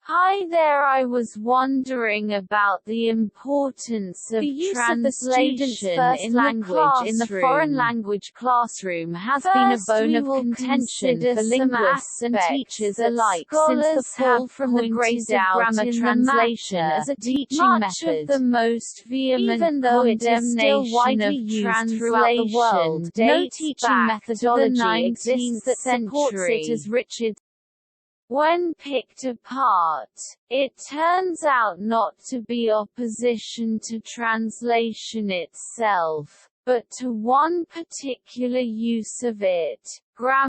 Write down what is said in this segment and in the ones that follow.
Hi there, I was wondering about the importance of The use of the student's translation first in language in the foreign language classroom has been a First, bone we of will contention consider for some linguists and teachers that alike since the scholars pull have from the grace of pointed out grammar in the translation matter. as a teaching Much method. of the most vehement even though it is still condemnation widely of used throughout the world, translation, no dates teaching back to the methodology exists 19th that supports it century. as Richard. When picked apart, it turns out not to be opposition to translation itself, but to one particular use of it.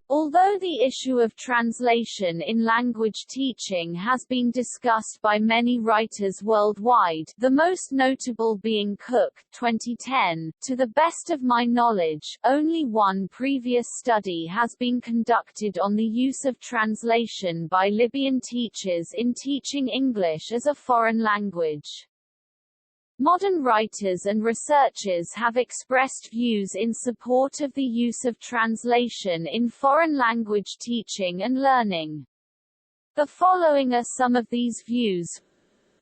Although the issue of translation in language teaching has been discussed by many writers worldwide, the most notable being Cook, 2010, to the best of my knowledge, only one previous study has been conducted on the use of translation by Libyan teachers in teaching English as a foreign language. Modern writers and researchers have expressed views in support of the use of translation in foreign language teaching and learning. The following are some of these views.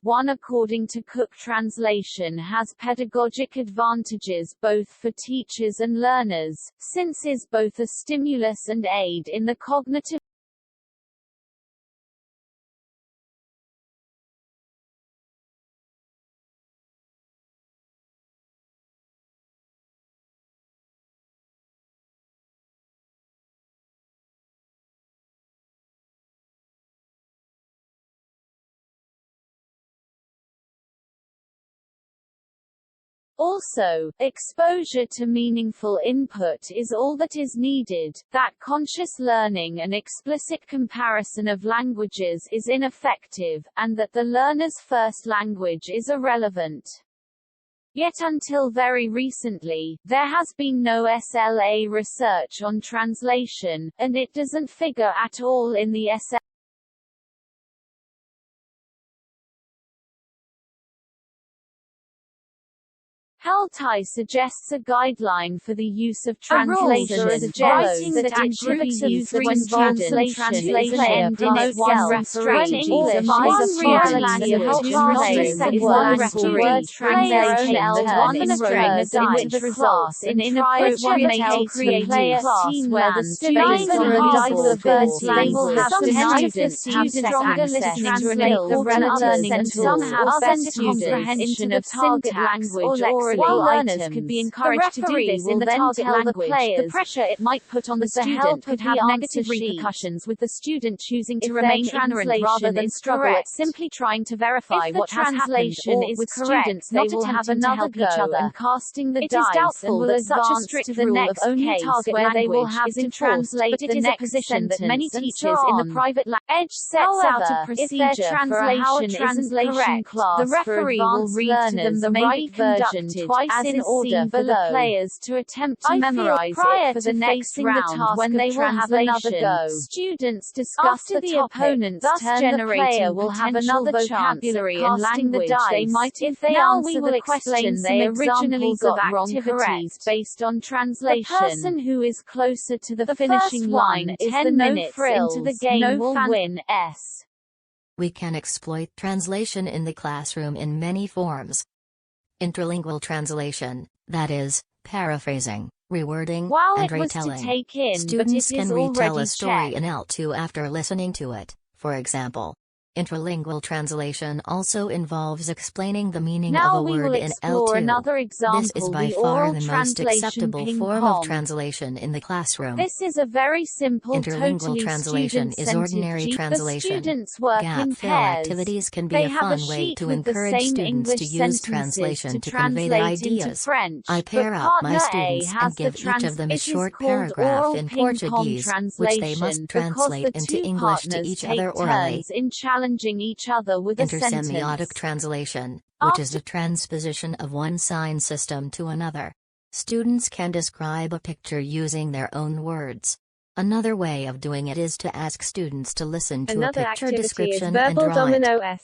1. According to Cook, translation has pedagogic advantages both for teachers and learners, since it is both a stimulus and aid in the cognitive Also, exposure to meaningful input is all that is needed, that conscious learning and explicit comparison of languages is ineffective, and that the learner's first language is irrelevant. Yet until very recently, there has been no SLA research on translation, and it doesn't figure at all in the SLA. Heltai suggests a guideline for the use of translation, suggesting that it should be used when translation is an end in itself. When English is a foreign language, not a second language, translation turn inroads into the class in inappropriate creative class where the students are a diverse language. Students have stronger listening skills the relevant and somehow better comprehension of target language or while learners could be encouraged to do this in the target language, the pressure it might put on the student could have negative repercussions, with the student choosing to remain ignorant rather than struggle at simply trying to verify what has happened, or with students they will have another go each other and casting the dice. It is doubtful that such a strict rule of only target where they will have to translate, but it is a position that many teachers in the private Edge sets out a procedure for how a translation class the referee will read to them the right version twice in order for the players to attempt to memorize it for the next round when they will have another go. Students discuss the opponent's turn. The player will have another vocabulary and language they might if they answer the question they originally got wrong activities based on translation. The person who is closer to the finishing line 10 minutes into the game will win. We can exploit translation in the classroom in many forms. Interlingual translation, that is, paraphrasing, rewording, and retelling. Students can retell a story in L2 after listening to it, for example. Interlingual translation also involves explaining the meaning of a word in L2. This is by far the most acceptable form of translation in the classroom. This is a very simple, interlingual translation is ordinary translation. Gap-fill activities can be a fun way to encourage students to use translation to convey their ideas. I pair up my students and give each of them a short paragraph in Portuguese, which they must translate into English to each other orally. Challenging each other with a sentence. Intersemiotic translation, which is the transposition of one sign system to another. Students can describe a picture using their own words. Another way of doing it is to ask students to listen to a picture description and draw it.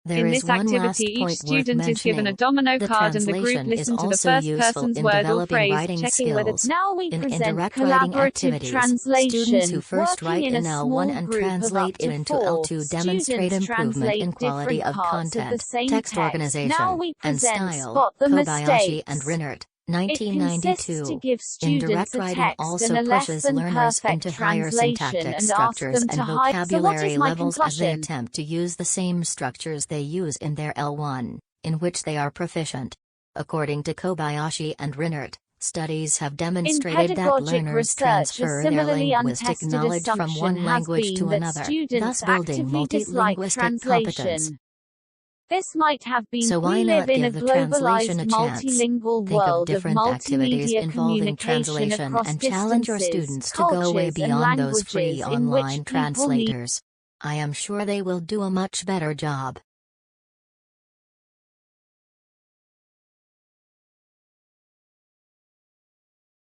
There In is this one activity, last each point worth student is given a mentioning. domino The card and the group translation is listen to the also first useful person's in word or developing phrase, writing checking whether skills. Now we In present indirect writing collaborative activities, translation, students who first working write in a in L1 small and group of up translate it to into 4 L2 demonstrate students improvement in translate quality different of parts of the content, same text text. Now organization, we and present style. Spot the Kobayashi and Mistakes. Rinert, It consists to 1992. give students Indirect a writing text also and a less pushes than learners perfect into higher translation syntactic and ask structures them and to hide. So what vocabulary is my levels as they conclusion? attempt to use the same structures they use in their L1, in which they are proficient. According to Kobayashi and Rinert, studies have demonstrated that pedagogic learners research, a transfer their similarly linguistic untested knowledge from assumption one has language to been that another, students thus building actively dislike multilinguistic translation. competence. This might have been So why we not live in a give the translation globalized a chance? multilingual Think of world of different activities multimedia involving communication translation across and challenge your distances, students to go way cultures and beyond those free languages in which online people need. translators. I am sure they will do a much better job.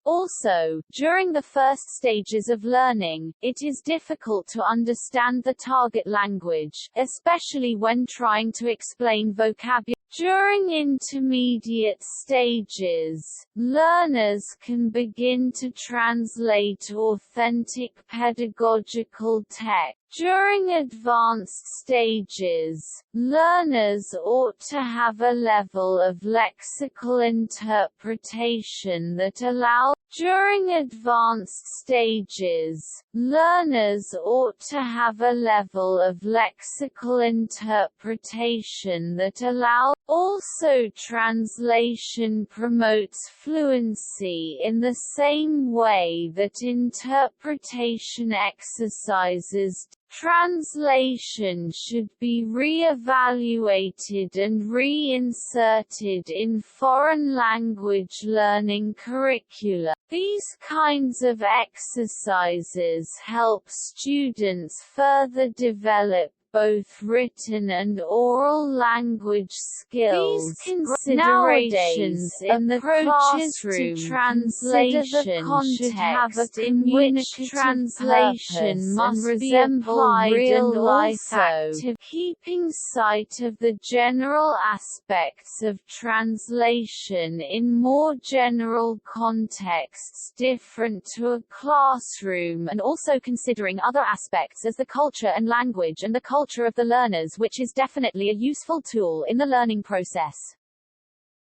Also, during the first stages of learning, it is difficult to understand the target language, especially when trying to explain vocabulary. During intermediate stages, learners can begin to translate authentic pedagogical text. During advanced stages, learners ought to have a level of lexical interpretation that allows. During advanced stages, learners ought to have a level of lexical interpretation that allows. Also, translation promotes fluency in the same way that interpretation exercises. Translation should be re-evaluated and reinserted in foreign language learning curricula. These kinds of exercises help students further develop both written and oral language skills. These considerations in the classroom translation should have a communicative translation must resemble real-life active, keeping sight of the general aspects of translation in more general contexts different to a classroom, and also considering other aspects as the culture and language and the culture of the learners, which is definitely a useful tool in the learning process.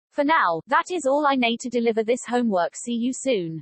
For now, that is all I need to deliver this homework. See you soon.